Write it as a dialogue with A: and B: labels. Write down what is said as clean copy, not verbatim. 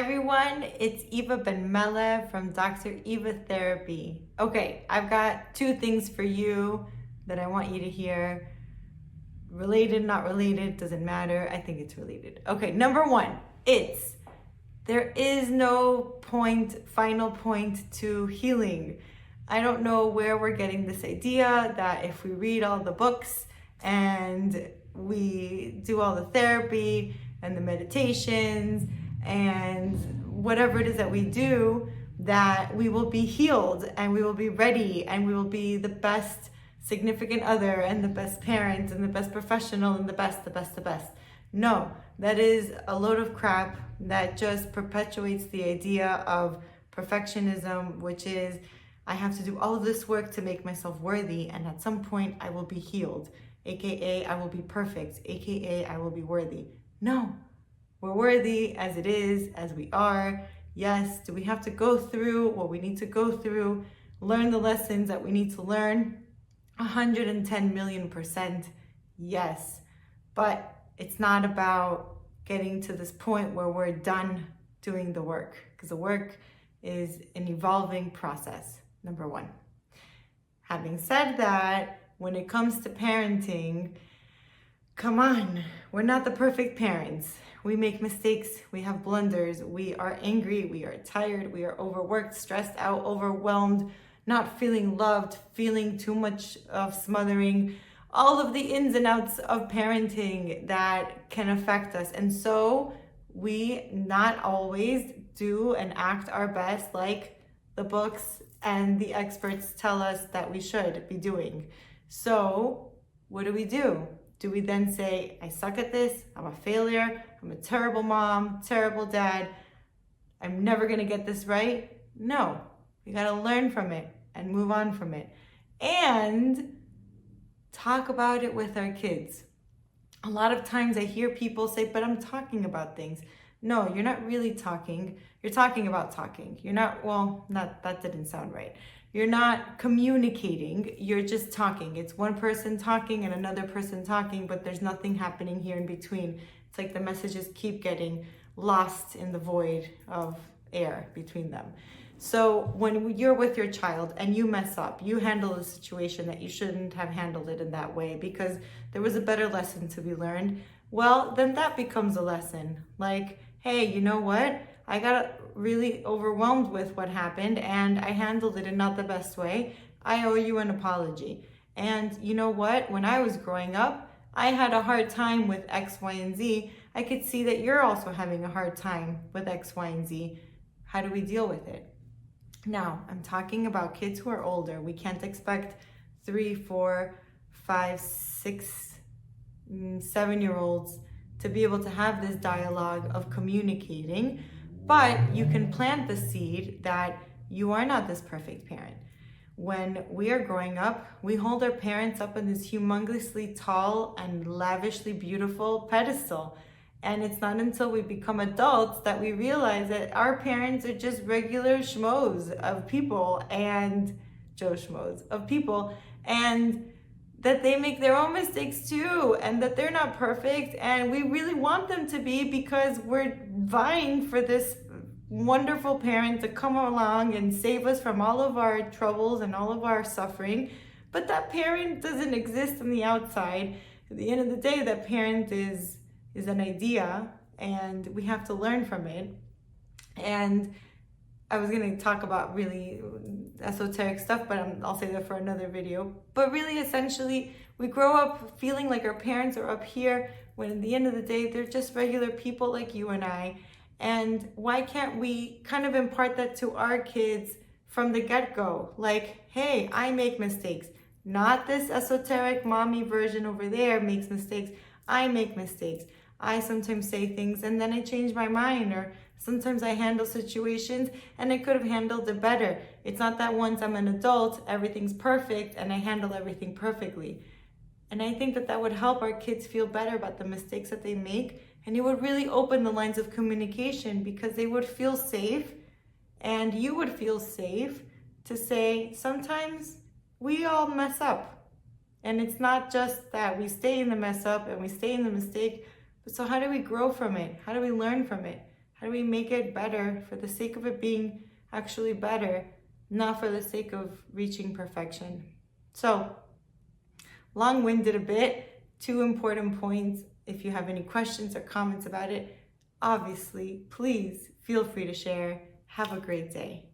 A: everyone, it's Eva Benmeleh from Dr. Eva Therapy. Okay, I've got two things for you that I want you to hear. Related, not related, doesn't matter. I think it's related. Okay, number one, there is no final point to healing. I don't know where we're getting this idea that if we read all the books and we do all the therapy and the meditations and whatever it is that we do, that we will be healed and we will be ready and we will be the best significant other and the best parent and the best professional and the best. No, that is a load of crap that just perpetuates the idea of perfectionism, which is I have to do all of this work to make myself worthy, and at some point I will be healed, aka I will be perfect, aka I will be worthy. No, we're worthy as it is, as we are. Yes, do we have to go through what we need to go through, learn the lessons that we need to learn? 110 million %, yes. But it's not about getting to this point where we're done doing the work, because the work is an evolving process, number one. Having said that, when it comes to parenting, come on, we're not the perfect parents. We make mistakes, we have blunders, we are angry, we are tired, we are overworked, stressed out, overwhelmed, not feeling loved, feeling too much of smothering, all of the ins and outs of parenting that can affect us. And so we not always do and act our best like the books and the experts tell us that we should be doing. So what do? Do we then say, I suck at this, I'm a failure, I'm a terrible mom, terrible dad, I'm never gonna get this right? No, we gotta learn from it and move on from it. And talk about it with our kids. A lot of times I hear people say, but I'm talking about things. No, you're not really talking. You're talking about talking. You're not, that didn't sound right. You're not communicating, you're just talking. It's one person talking and another person talking, but there's nothing happening here in between. It's like the messages keep getting lost in the void of air between them. So when you're with your child and you mess up, you handle a situation that you shouldn't have handled it in that way because there was a better lesson to be learned, well, then that becomes a lesson. Like, hey, you know what? I got really overwhelmed with what happened and I handled it in not the best way. I owe you an apology. And you know what? When I was growing up, I had a hard time with X, Y, and Z. I could see that you're also having a hard time with X, Y, and Z. How do we deal with it? Now, I'm talking about kids who are older. We can't expect 3, 4, 5, 6, 7-year-olds to be able to have this dialogue of communicating, but you can plant the seed that you are not this perfect parent. When we are growing up, we hold our parents up on this humongously tall and lavishly beautiful pedestal. And it's not until we become adults that we realize that our parents are just regular schmoes of people and Joe schmoes of people, and that they make their own mistakes too, and that they're not perfect. And we really want them to be because we're vying for this wonderful parent to come along and save us from all of our troubles and all of our suffering. But that parent doesn't exist on the outside. At the end of the day, that parent is an idea and we have to learn from it. And I was going to talk about really esoteric stuff, but I'll say that for another video. But really, essentially, we grow up feeling like our parents are up here when at the end of the day, they're just regular people like you and I. And why can't we kind of impart that to our kids from the get-go? Like, hey, I make mistakes. Not this esoteric mommy version over there makes mistakes. I make mistakes. I sometimes say things and then I change my mind, or sometimes I handle situations and I could have handled it better. It's not that once I'm an adult, everything's perfect and I handle everything perfectly. And I think that would help our kids feel better about the mistakes that they make, and it would really open the lines of communication because they would feel safe and you would feel safe to say, sometimes we all mess up. And it's not just that we stay in the mess up and we stay in the mistake, but so how do we grow from it? How do we learn from it? How do we make it better for the sake of it being actually better, not for the sake of reaching perfection? So, long-winded a bit, 2 important points. If you have any questions or comments about it, obviously, please feel free to share. Have a great day.